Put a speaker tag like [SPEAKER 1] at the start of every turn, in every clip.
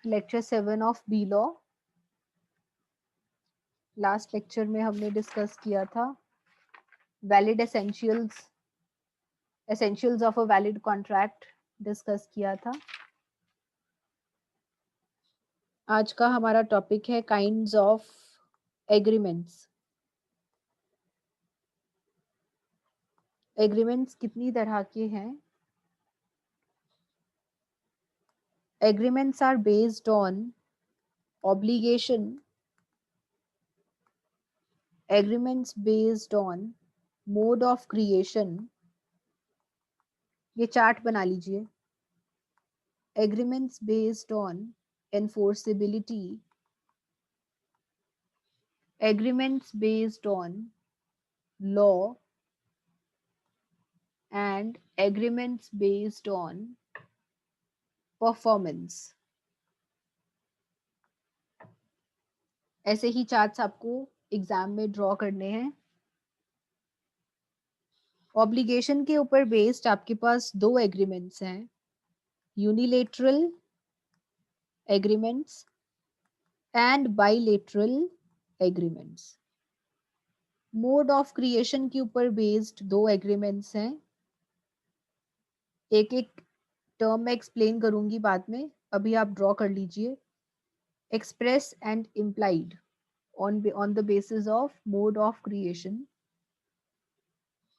[SPEAKER 1] Lecture 7 of B law. Last lecture में हमने discuss किया था valid essentials of a valid contract discuss किया था। आज का हमारा टॉपिक है काइंड्स ऑफ एग्रीमेंट्स। एग्रीमेंट्स कितनी तरह के हैं? Agreements are based on obligation, agreements based on mode of creation। ये चार्ट बना लीजिए। agreements based on enforceability, agreements based on law, and agreements based on performance। ऐसे ही चार्ट्स आपको एग्जाम में ड्रॉ करने हैं। ऑब्लिगेशन के ऊपर बेस्ड आपके पास दो एग्रीमेंट्स हैं, unilateral agreements and bilateral agreements. Mode of creation के ऊपर बेस्ड दो एग्रीमेंट्स हैं। एक एक टर्म में एक्सप्लेन करूंगी बाद में, अभी आप ड्रॉ कर लीजिए। Express and implied on the basis of mode of creation.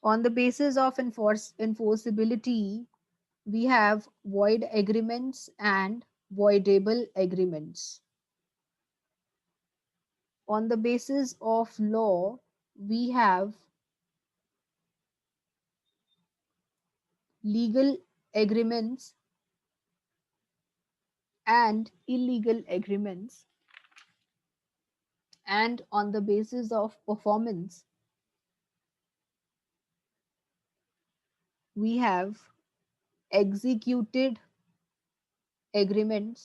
[SPEAKER 1] On the basis of enforceability, we have void agreements and voidable agreements. On the basis of law, we have legal agreements and illegal agreements. And on the basis of performance, we have executed agreements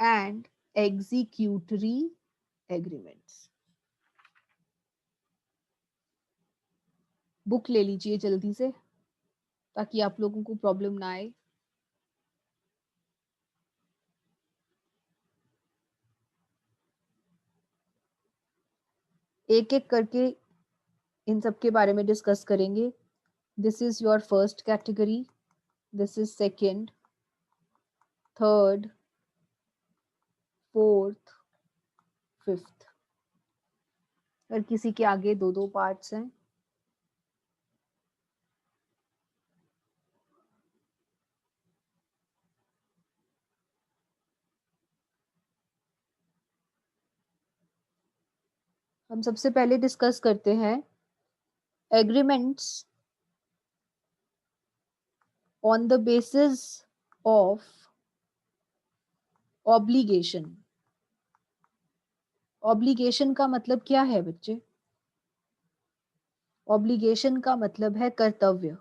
[SPEAKER 1] and executory agreements. Book ले लीजिए जल्दी से ताकि आप लोगों को problem ना आए। एक एक करके इन सब के बारे में डिस्कस करेंगे। This is your first category, this is second, third, fourth, fifth. और किसी के आगे दो दो पार्ट्स हैं। हम सबसे पहले डिस्कस करते हैं agreements on the basis of obligation. Obligation का मतलब क्या है बच्चे? ऑब्लिगेशन का मतलब है कर्तव्य,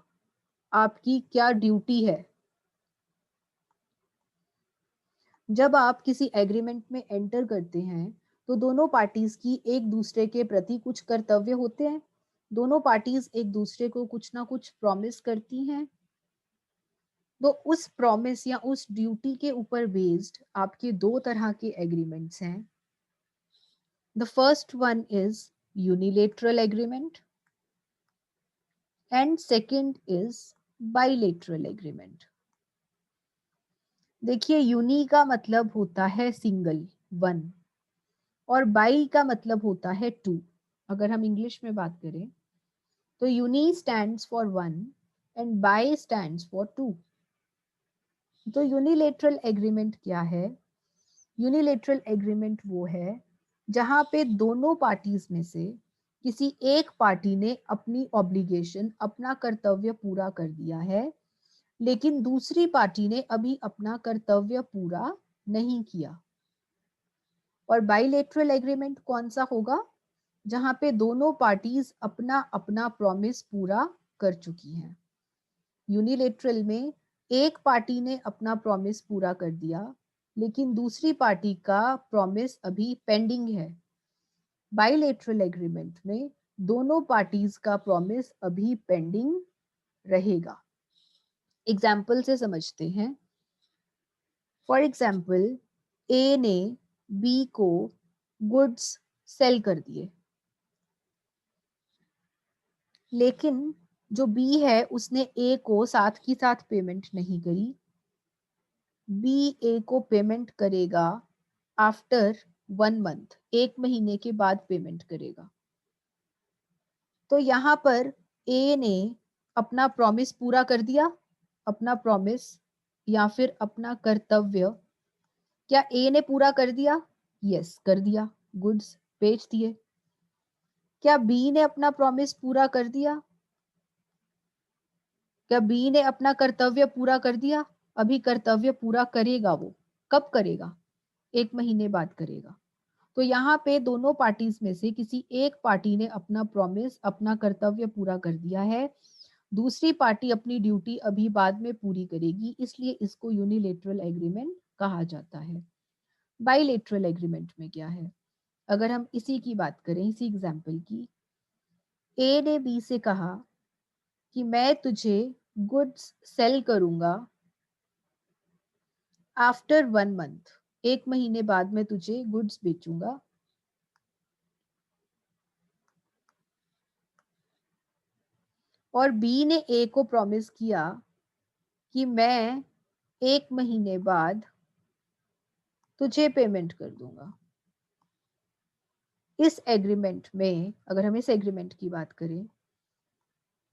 [SPEAKER 1] आपकी क्या ड्यूटी है। जब आप किसी एग्रीमेंट में एंटर करते हैं तो दोनों पार्टीज की एक दूसरे के प्रति कुछ कर्तव्य होते हैं। दोनों पार्टीज एक दूसरे को कुछ ना कुछ प्रॉमिस करती हैं। तो उस प्रॉमिस या उस ड्यूटी के ऊपर बेस्ड आपके दो तरह के एग्रीमेंट्स हैं। The first one is unilateral agreement and second is bilateral agreement. देखिए, यूनी का मतलब होता है सिंगल, वन, और बाई का मतलब होता है टू। अगर हम इंग्लिश में बात करें तो uni stands for one and bi stands for two. तो यूनिलेटरल एग्रीमेंट क्या है? यूनिलेटरल एग्रीमेंट वो है जहां पे दोनों पार्टीज में से किसी एक पार्टी ने अपनी ऑब्लिगेशन, अपना कर्तव्य पूरा कर दिया है, लेकिन दूसरी पार्टी ने अभी अपना कर्तव्य पूरा नहीं किया। और बाइलेटरल एग्रीमेंट कौन सा होगा? जहां पे दोनों पार्टीज अपना अपना प्रॉमिस पूरा कर चुकी हैं। यूनिलेटरल में एक पार्टी ने अपना प्रॉमिस पूरा कर दिया, लेकिन दूसरी पार्टी का प्रॉमिस अभी पेंडिंग है। बाइलेटरल एग्रीमेंट में दोनों पार्टीज का प्रॉमिस अभी पेंडिंग रहेगा। एग्जाम्पल से समझते हैं। फॉर एग्जाम्पल ए ने बी को गुड्स सेल कर दिए, लेकिन जो बी है उसने ए को साथ की साथ पेमेंट नहीं करी। बी ए को पेमेंट करेगा आफ्टर 1 मंथ, 1 महीने के बाद पेमेंट करेगा। तो यहाँ पर ए ने अपना प्रॉमिस पूरा कर दिया, अपना प्रॉमिस या फिर अपना कर्तव्य क्या ए ने पूरा कर दिया? यस, कर दिया, गुड्स बेच दिए। क्या बी ने अपना प्रॉमिस पूरा कर दिया? क्या बी ने अपना कर्तव्य पूरा कर दिया? अभी कर्तव्य पूरा करेगा। वो कब करेगा? 1 महीने बाद करेगा। तो यहाँ पे दोनों पार्टीज में से किसी एक पार्टी ने अपना प्रॉमिस, अपना कर्तव्य पूरा कर दिया है, दूसरी पार्टी अपनी ड्यूटी अभी बाद में पूरी करेगी, इसलिए इसको यूनिलेटरल एग्रीमेंट कहा जाता है। बाइलेटरल एग्रीमेंट में क्या है? अगर हम इसी की बात करें, इसी एग्जाम्पल की, ए ने बी से कहा कि मैं तुझे गुड्स सेल करूंगा आफ्टर 1 मंथ, 1 महीने बाद मैं तुझे गुड्स बेचूंगा। और बी ने ए को प्रॉमिस किया कि मैं 1 महीने बाद तुझे पेमेंट कर दूंगा। इस एग्रीमेंट में, अगर हम इस एग्रीमेंट की बात करें,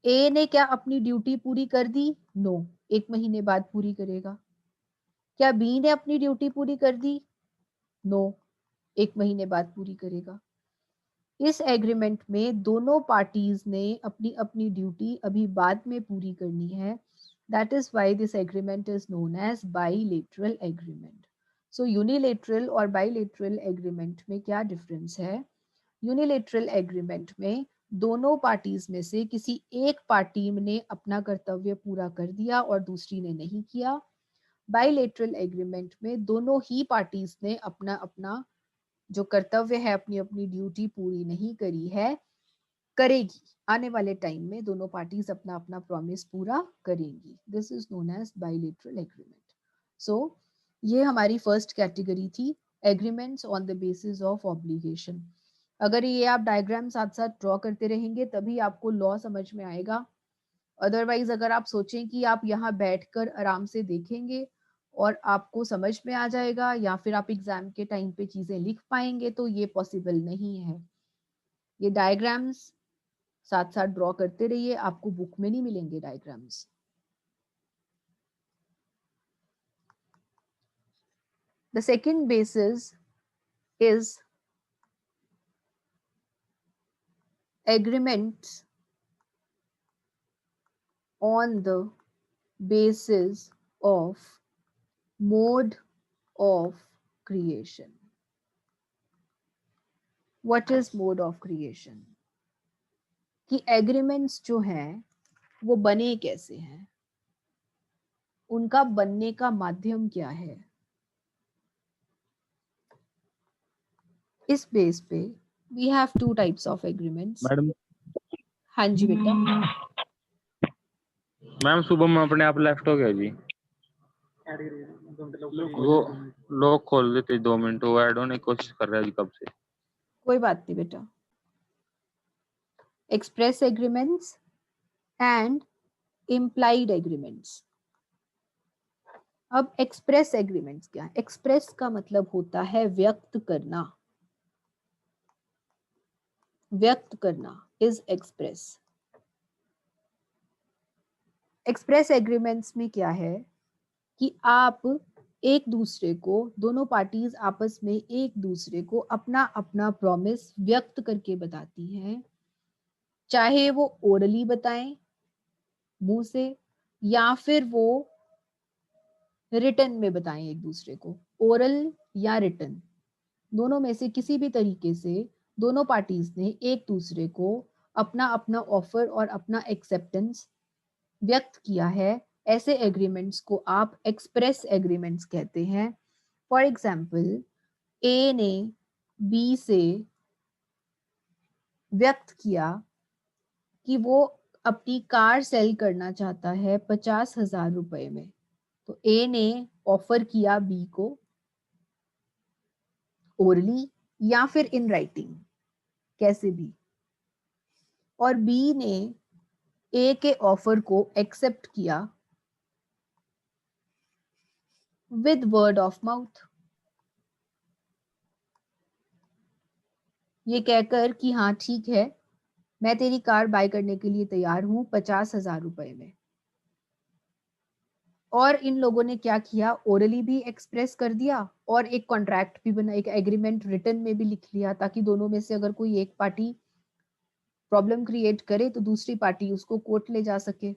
[SPEAKER 1] ए ने क्या अपनी ड्यूटी पूरी कर दी? नो, 1 महीने बाद पूरी करेगा। क्या बी ने अपनी ड्यूटी पूरी कर दी? नो, 1 महीने बाद पूरी करेगा। इस एग्रीमेंट में दोनों पार्टीज ने अपनी अपनी ड्यूटी अभी बाद में पूरी करनी है। That is why this agreement is known as bilateral agreement. So unilateral और बाइलेटरल एग्रीमेंट में क्या डिफरेंस है? यूनिलेटरल एग्रीमेंट में दोनों पार्टीज में से किसी एक पार्टी ने अपना कर्तव्य पूरा कर दिया और दूसरी ने नहीं किया। बाइलेटरल एग्रीमेंट में दोनों ही पार्टीज ने अपना अपना जो कर्तव्य है, अपनी अपनी ड्यूटी पूरी नहीं करी है, करेगी। आने वाले टाइम में दोनों पार्टीज अपना अपना प्रॉमिस पूरा करेंगी। This is known as bilateral agreement. So ये हमारी फर्स्ट कैटेगरी थी, agreements on the basis of obligation. अगर ये आप डायग्राम साथ साथ ड्रॉ करते रहेंगे तभी आपको लॉ समझ में आएगा। अदरवाइज अगर आप सोचें कि आप यहाँ बैठकर आराम से देखेंगे और आपको समझ में आ जाएगा या फिर आप एग्जाम के टाइम पे चीजें लिख पाएंगे, तो ये पॉसिबल नहीं है। ये डायग्राम्स साथ साथ ड्रॉ करते रहिए, आपको बुक में नहीं मिलेंगे diagrams. The second basis is agreements on the basis of mode of creation. What is mode of creation? कि एग्रीमेंट्स जो हैं वो बने कैसे हैं, उनका बनने का माध्यम क्या है। इस बेस पे we have 2 types of agreements.
[SPEAKER 2] Madam,
[SPEAKER 1] हाँ जी बेटा।
[SPEAKER 2] मैम सुबह में अपने आप लेफ्ट हो गया जी। वो लॉक खोल देते 2 मिनट, वो ऐड होने की कोशिश कर रहा है जी कब से।
[SPEAKER 1] कोई बात नहीं बेटा। Express agreements and implied agreements. अब एक्सप्रेस एग्रीमेंट्स क्या है? एक्सप्रेस का मतलब होता है व्यक्त करना। व्यक्त करना इज एक्सप्रेस। एक्सप्रेस एग्रीमेंट्स में क्या है कि आप एक दूसरे को, दोनों पार्टीज आपस में एक दूसरे को अपना अपना प्रॉमिस व्यक्त करके बताती हैं, चाहे वो ओरली बताएं मुंह से या फिर वो रिटन में बताएं एक दूसरे को। ओरल या रिटन, दोनों में से किसी भी तरीके से दोनों पार्टीज ने एक दूसरे को अपना अपना ऑफर और अपना एक्सेप्टेंस व्यक्त किया है। ऐसे एग्रीमेंट्स को आप एक्सप्रेस एग्रीमेंट्स कहते हैं। फॉर एग्जाम्पल, ए ने बी से व्यक्त किया कि वो अपनी कार सेल करना चाहता है 50,000 रुपए में। तो ए ने ऑफर किया बी को ओरली या फिर इन राइटिंग, कैसे भी, और बी ने ए के ऑफर को एक्सेप्ट किया विद वर्ड ऑफ माउथ, ये कहकर कि हाँ ठीक है, मैं तेरी कार बाय करने के लिए तैयार हूं 50,000 रुपए में। और इन लोगों ने क्या किया, ओरली भी एक्सप्रेस कर दिया और एक कॉन्ट्रैक्ट भी बना, एक एग्रीमेंट रिटन में भी लिख लिया, ताकि दोनों में से अगर कोई एक पार्टी प्रॉब्लम क्रिएट करे तो दूसरी पार्टी उसको कोर्ट ले जा सके।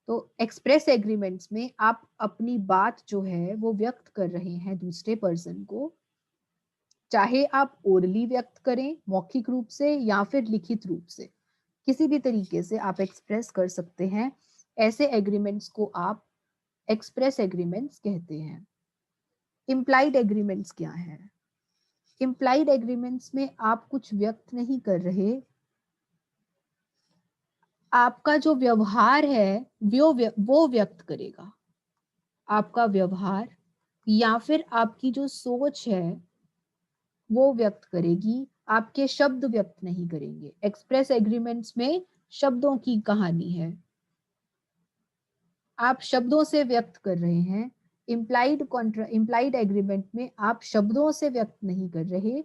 [SPEAKER 1] तो एक्सप्रेस एग्रीमेंट्स में आप अपनी बात जो है वो व्यक्त कर रहे हैं दूसरे पर्सन को, चाहे आप ओरली व्यक्त करें मौखिक रूप से या फिर लिखित रूप से, किसी भी तरीके से आप एक्सप्रेस कर सकते हैं। ऐसे एग्रीमेंट्स को आप एक्सप्रेस एग्रीमेंट्स कहते हैं। इम्प्लाइड एग्रीमेंट्स क्या है? इम्प्लाइड एग्रीमेंट्स में आप कुछ व्यक्त नहीं कर रहे, आपका जो व्यवहार है वो व्यक्त करेगा। आपका व्यवहार या फिर आपकी जो सोच है वो व्यक्त करेगी, आपके शब्द व्यक्त नहीं करेंगे। एक्सप्रेस एग्रीमेंट्स में शब्दों की कहानी है, आप शब्दों से व्यक्त कर रहे हैं। इम्प्लाइड एग्रीमेंट में आप शब्दों से व्यक्त नहीं कर रहे,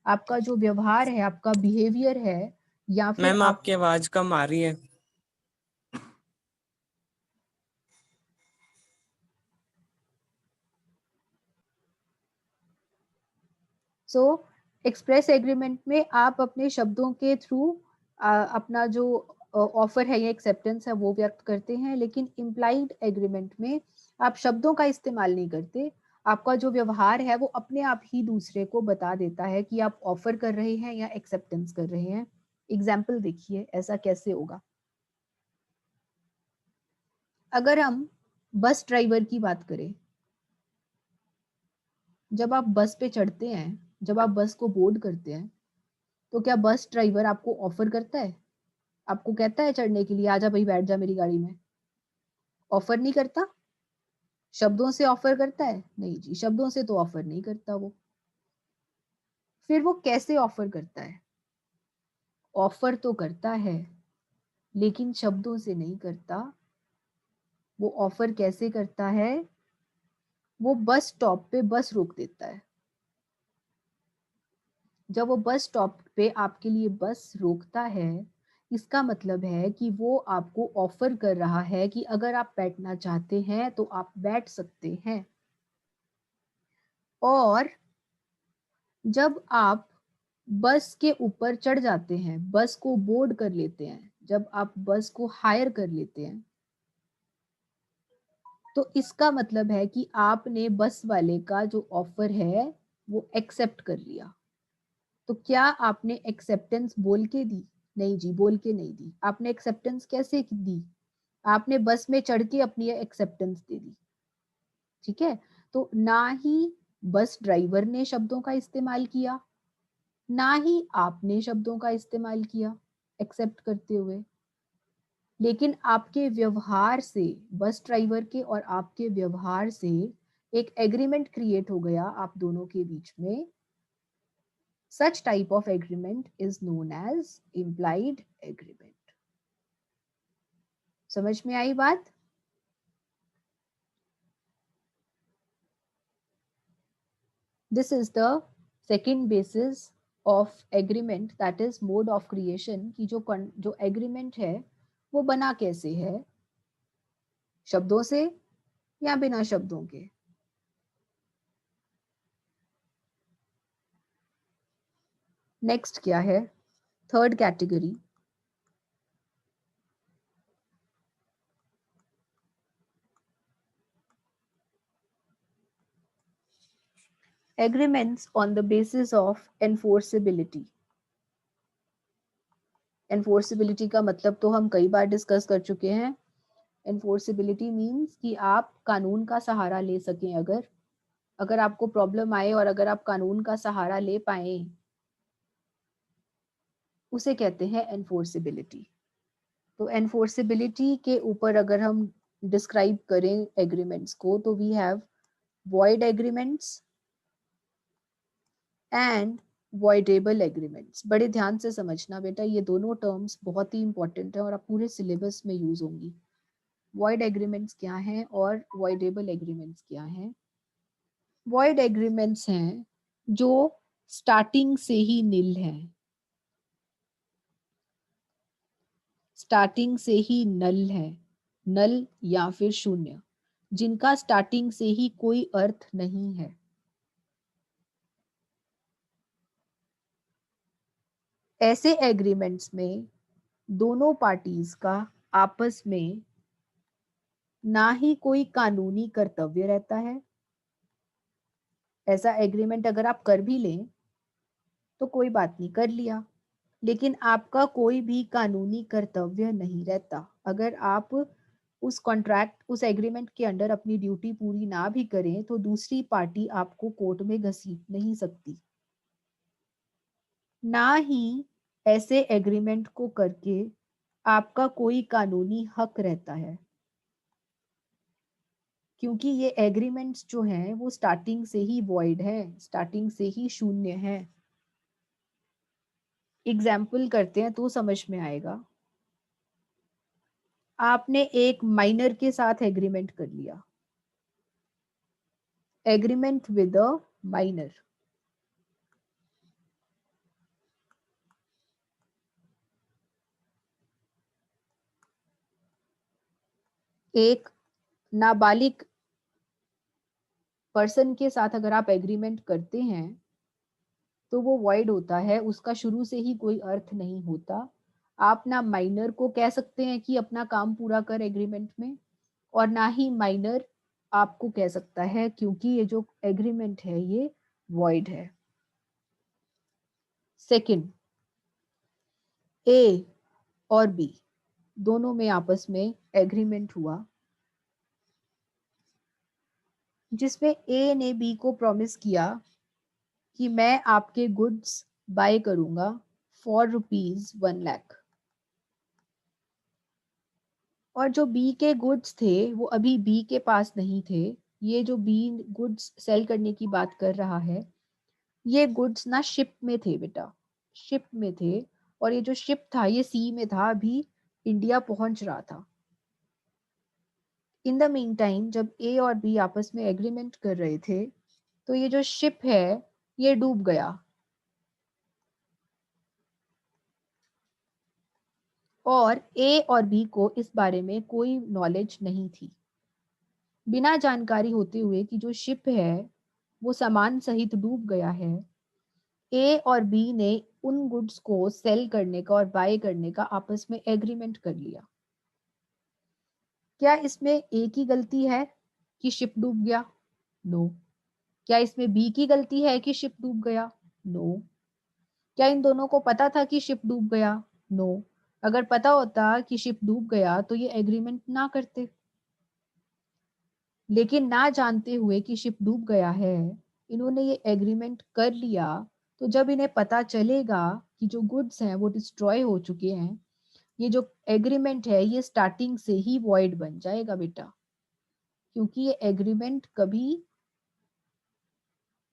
[SPEAKER 1] आपका जो व्यवहार है, आपका बिहेवियर है, या फिर
[SPEAKER 3] मैम
[SPEAKER 1] आप
[SPEAKER 3] आपकी आवाज कम आ रही है।
[SPEAKER 1] एक्सप्रेस एग्रीमेंट में आप अपने शब्दों के थ्रू अपना जो ऑफर है या एक्सेप्टेंस है वो व्यक्त करते हैं। लेकिन इम्प्लाइड एग्रीमेंट में आप शब्दों का इस्तेमाल नहीं करते, आपका जो व्यवहार है वो अपने आप ही दूसरे को बता देता है कि आप ऑफर कर रहे हैं या एक्सेप्टेंस कर रहे हैं। एग्जाम्पल देखिए ऐसा कैसे होगा। अगर हम बस ड्राइवर की बात करें, जब आप बस पे चढ़ते हैं, जब आप बस को बोर्ड करते हैं, तो क्या बस ड्राइवर आपको ऑफर करता है, आपको कहता है चढ़ने के लिए आजा भाई बैठ जा मेरी गाड़ी में? ऑफर नहीं करता। शब्दों से ऑफर करता है? नहीं जी, शब्दों से तो ऑफर नहीं करता वो। फिर वो कैसे ऑफर करता है? ऑफर तो करता है लेकिन शब्दों से नहीं करता। वो ऑफर कैसे करता है? वो बस स्टॉप पे बस रोक देता है। जब वो बस स्टॉप पे आपके लिए बस रोकता है, इसका मतलब है कि वो आपको ऑफर कर रहा है कि अगर आप बैठना चाहते हैं तो आप बैठ सकते हैं। और जब आप बस के ऊपर चढ़ जाते हैं, बस को बोर्ड कर लेते हैं, जब आप बस को हायर कर लेते हैं, तो इसका मतलब है कि आपने बस वाले का जो ऑफर है वो एक्सेप्ट कर लिया। तो क्या आपने एक्सेप्टेंस बोल के दी? नहीं जी, बोल के नहीं दी। आपने एक्सेप्टेंस कैसे दी? आपने बस में चढ़ के अपनी एक्सेप्टेंस दे दी। ठीक है, तो ना ही बस ड्राइवर ने शब्दों का इस्तेमाल किया, ना ही आपने शब्दों का इस्तेमाल किया एक्सेप्ट करते हुए, लेकिन आपके व्यवहार से, बस ड्राइवर के और आपके व्यवहार से एक एग्रीमेंट क्रिएट हो गया आप दोनों के बीच में। Such type of agreement is known as implied agreement. समझ में आई बात? This is the second basis of agreement, that is mode of creation, कि जो agreement है वो बना कैसे है, शब्दों से या बिना शब्दों के। नेक्स्ट क्या है, third category, agreements on the basis of enforceability। Enforceability का मतलब तो हम कई बार डिस्कस कर चुके हैं। एनफोर्सेबिलिटी मीन्स कि आप कानून का सहारा ले सकें। अगर आपको प्रॉब्लम आए और अगर आप कानून का सहारा ले पाए, उसे कहते हैं एनफोर्सेबिलिटी। तो एनफोर्सेबिलिटी के ऊपर अगर हम डिस्क्राइब करें एग्रीमेंट्स को, तो we have void agreements and voidable agreements। बड़े ध्यान से समझना बेटा, ये दोनों टर्म्स बहुत ही इंपॉर्टेंट है और आप पूरे सिलेबस में यूज होंगी। void agreements क्या हैं और voidable agreements क्या हैं? void agreements हैं जो स्टार्टिंग से ही नील हैं, स्टार्टिंग से ही नल है, नल या फिर शून्य, जिनका स्टार्टिंग से ही कोई अर्थ नहीं है। ऐसे एग्रीमेंट्स में दोनों पार्टीज का आपस में ना ही कोई कानूनी कर्तव्य रहता है। ऐसा एग्रीमेंट अगर आप कर भी लें तो कोई बात नहीं, कर लिया, लेकिन आपका कोई भी कानूनी कर्तव्य नहीं रहता। अगर आप उस कॉन्ट्रैक्ट, उस एग्रीमेंट के अंडर अपनी ड्यूटी पूरी ना भी करें तो दूसरी पार्टी आपको कोर्ट में घसीट नहीं सकती। ना ही ऐसे एग्रीमेंट को करके आपका कोई कानूनी हक रहता है, क्योंकि ये एग्रीमेंट्स जो हैं वो स्टार्टिंग से ही वॉइड है, स्टार्टिंग से ही शून्य है। एग्जाम्पल करते हैं तो समझ में आएगा। आपने एक माइनर के साथ एग्रीमेंट कर लिया, एग्रीमेंट विद अ माइनर। एक नाबालिग पर्सन के साथ अगर आप एग्रीमेंट करते हैं तो वो वॉइड होता है, उसका शुरू से ही कोई अर्थ नहीं होता। आप ना माइनर को कह सकते हैं कि अपना काम पूरा कर एग्रीमेंट में, और ना ही माइनर आपको कह सकता है, क्योंकि ये जो एग्रीमेंट है ये वॉइड है। सेकंड, ए और बी दोनों में आपस में एग्रीमेंट हुआ जिसमें ए ने बी को प्रॉमिस किया कि मैं आपके गुड्स बाय करूंगा फॉर ₹1,00,000, और जो बी के गुड्स थे वो अभी बी के पास नहीं थे। ये जो बी गुड्स सेल करने की बात कर रहा है, ये गुड्स ना शिप में थे बेटा, शिप में थे, और ये जो शिप था ये सी में था, अभी इंडिया पहुंच रहा था। इन द मीन टाइम जब ए और बी आपस में एग्रीमेंट कर रहे थे तो ये जो शिप है ये डूब गया, और ए और बी को इस बारे में कोई नॉलेज नहीं थी। बिना जानकारी होते हुए कि जो शिप है वो सामान सहित डूब गया है, ए और बी ने उन गुड्स को सेल करने का और बाय करने का आपस में एग्रीमेंट कर लिया। क्या इसमें ए की गलती है कि शिप डूब गया? नो। क्या इसमें बी की गलती है कि शिप डूब गया? नो। क्या इन दोनों को पता था कि शिप डूब गया? नो। अगर पता होता कि शिप डूब गया तो ये एग्रीमेंट ना करते, लेकिन ना जानते हुए कि शिप डूब गया है इन्होंने ये एग्रीमेंट कर लिया। तो जब इन्हें पता चलेगा कि जो गुड्स हैं वो डिस्ट्रॉय हो चुके हैं, ये जो एग्रीमेंट है ये स्टार्टिंग से ही वॉइड बन जाएगा बेटा, क्योंकि ये एग्रीमेंट कभी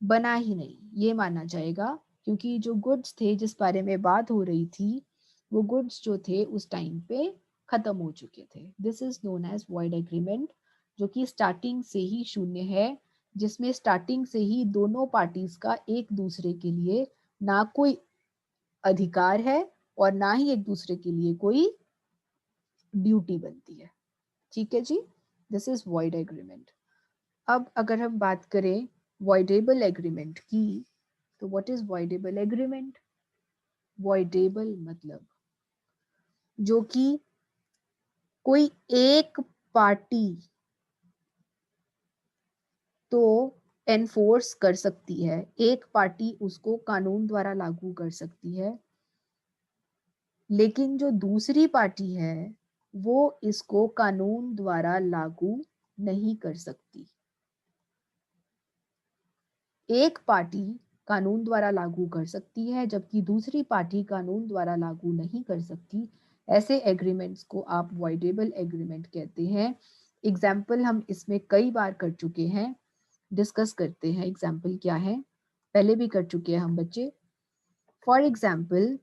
[SPEAKER 1] बना ही नहीं, ये माना जाएगा। क्योंकि जो गुड्स थे जिस बारे में बात हो रही थी वो गुड्स जो थे उस टाइम पे खत्म हो चुके थे। This is known as void agreement, जो कि स्टार्टिंग से ही शून्य है, जिसमें स्टार्टिंग से ही दोनों पार्टीज का एक दूसरे के लिए ना कोई अधिकार है और ना ही एक दूसरे के लिए कोई ड्यूटी बनती है। ठीक है जी, दिस इज वॉइड एग्रीमेंट। अब अगर हम बात करें वॉइडेबल एग्रीमेंट की, तो what is voidable agreement? Voidable मतलब जो कि कोई एक पार्टी तो एनफोर्स कर सकती है, एक पार्टी उसको कानून द्वारा लागू कर सकती है, लेकिन जो दूसरी पार्टी है वो इसको कानून द्वारा लागू नहीं कर सकती। एक पार्टी कानून द्वारा लागू कर सकती है जबकि दूसरी पार्टी कानून द्वारा लागू नहीं कर सकती। ऐसे एग्रीमेंट्स को आप वॉइडेबल एग्रीमेंट कहते हैं। एग्जाम्पल हम इसमें कई बार कर चुके हैं, डिस्कस करते हैं एग्जाम्पल क्या है, पहले भी कर चुके हैं हम बच्चे। फॉर एग्जाम्पल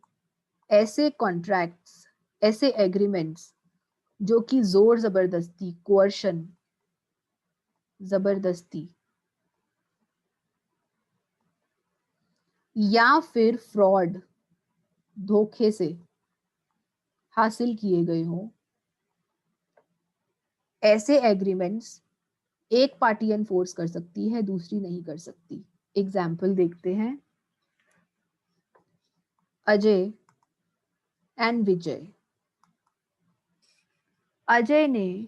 [SPEAKER 1] ऐसे कॉन्ट्रैक्ट्स, ऐसे एग्रीमेंट्स जो कि जोर जबरदस्ती, कोअर्शन, जबरदस्ती या फिर फ्रॉड, धोखे से हासिल किए गए हों, ऐसे एग्रीमेंट्स एक पार्टी एनफोर्स कर सकती है, दूसरी नहीं कर सकती। एग्जाम्पल देखते हैं, अजय एंड विजय। अजय ने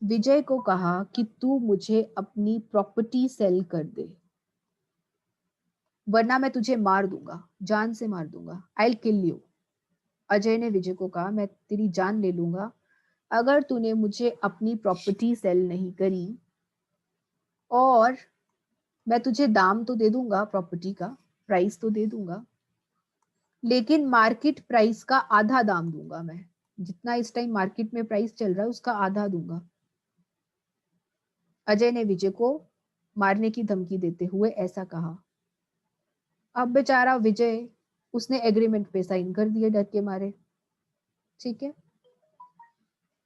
[SPEAKER 1] विजय को कहा कि तू मुझे अपनी प्रॉपर्टी सेल कर दे, वरना मैं तुझे मार दूंगा, जान से मार दूंगा, आई किल यू। अजय ने विजय को कहा मैं तेरी जान ले लूंगा अगर तूने मुझे अपनी प्रॉपर्टी सेल नहीं करी, और मैं तुझे दाम तो दे दूंगा, प्रॉपर्टी का प्राइस तो दे दूंगा, लेकिन मार्केट प्राइस का आधा दाम दूंगा मैं, जितना इस टाइम मार्केट में प्राइस चल रहा है उसका आधा दूंगा। अजय ने विजय को मारने की धमकी देते हुए ऐसा कहा। अब बेचारा विजय, उसने एग्रीमेंट पे साइन कर दिए डर के मारे, ठीक है।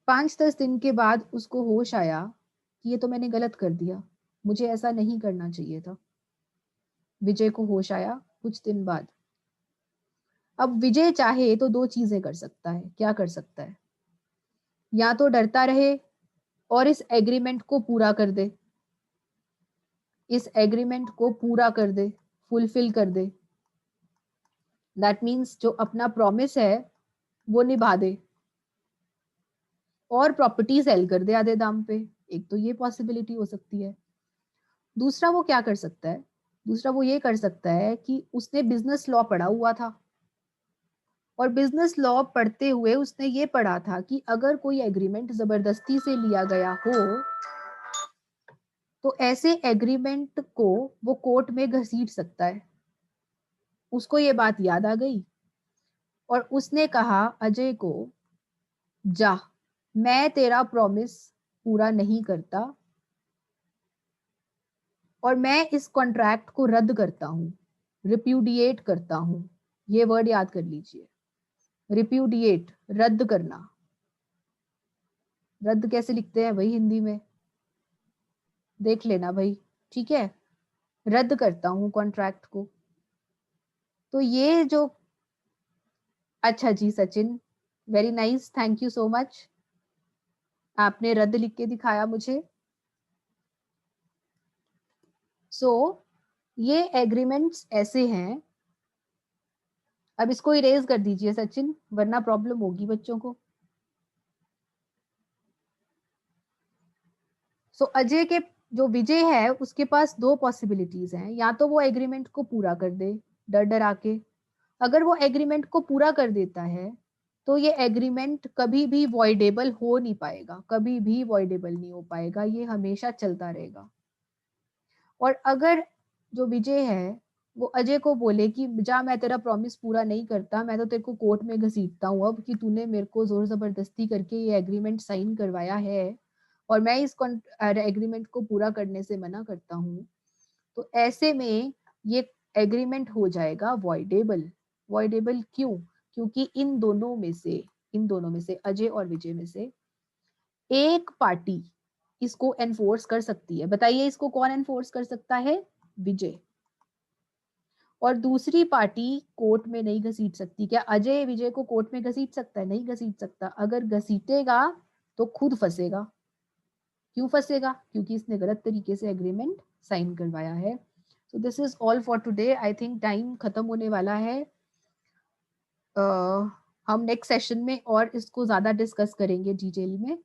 [SPEAKER 1] 5-10 दिन के बाद उसको होश आया कि ये तो मैंने गलत कर दिया, मुझे ऐसा नहीं करना चाहिए था। विजय को होश आया कुछ दिन बाद। अब विजय चाहे तो दो चीजें कर सकता है। क्या कर सकता है? या तो डरता रहे और इस एग्रीमेंट को पूरा कर दे, इस एग्रीमेंट को पूरा कर दे, फुलफिल कर दे। दैट मीन्स जो अपना प्रॉमिस है वो निभा दे और प्रॉपर्टी सेल कर दे आधे दाम पे। एक तो ये पॉसिबिलिटी हो सकती है। दूसरा वो क्या कर सकता है? दूसरा वो ये कर सकता है कि उसने बिजनेस लॉ पढ़ा हुआ था, और बिजनेस लॉ पढ़ते हुए उसने ये पढ़ा था कि अगर कोई एग्रीमेंट जबरदस्ती से लिया गया हो तो ऐसे एग्रीमेंट को वो कोर्ट में घसीट सकता है। उसको ये बात याद आ गई और उसने कहा अजय को, जा, मैं तेरा प्रॉमिस पूरा नहीं करता और मैं इस कॉन्ट्रैक्ट को रद्द करता हूं, रिप्यूडिएट करता हूं। ये वर्ड याद कर लीजिए, रिप्यूडिएट, रद्द करना। रद्द कैसे लिखते हैं भाई हिंदी में, देख लेना भाई, ठीक है। रद्द करता हूं कॉन्ट्रैक्ट को। तो ये जो, अच्छा जी Sachin, very nice, thank you so much, आपने रद्द लिख के दिखाया मुझे। सो ये एग्रीमेंट्स ऐसे हैं। अब इसको इरेज कर दीजिए सचिन, वरना प्रॉब्लम होगी बच्चों को। सो अजय के, जो विजय है उसके पास दो पॉसिबिलिटीज हैं। या तो वो एग्रीमेंट को पूरा कर दे डर डरा के। अगर वो एग्रीमेंट को पूरा कर देता है तो ये एग्रीमेंट कभी भी वॉइडेबल हो नहीं पाएगा, कभी भी वॉइडेबल नहीं हो पाएगा, ये हमेशा चलता रहेगा। और अगर जो विजय है वो अजय को बोले कि जा, मैं तेरा प्रॉमिस पूरा नहीं करता, मैं तो तेरे को कोर्ट में घसीटता हूँ अब कि तूने मेरे को जोर जबरदस्ती करके ये एग्रीमेंट साइन करवाया है और मैं इस एग्रीमेंट को पूरा करने से मना करता हूँ, तो ऐसे में ये एग्रीमेंट हो जाएगा वॉइडेबल। वॉइडेबल क्यों? क्योंकि इन दोनों में से अजय और विजय में से एक पार्टी इसको एनफोर्स कर सकती है। बताइए इसको कौन एनफोर्स कर सकता है? विजय। और दूसरी पार्टी कोर्ट में नहीं घसीट सकती। क्या अजय विजय को कोर्ट में घसीट सकता है? नहीं घसीट सकता। अगर घसीटेगा तो खुद फंसेगा। क्यों फंसेगा? क्योंकि इसने गलत तरीके से एग्रीमेंट साइन करवाया है। So this is all for today. I think time खत्म होने वाला है। हम नेक्स्ट सेशन में और इसको ज्यादा डिस्कस करेंगे डिटेल में।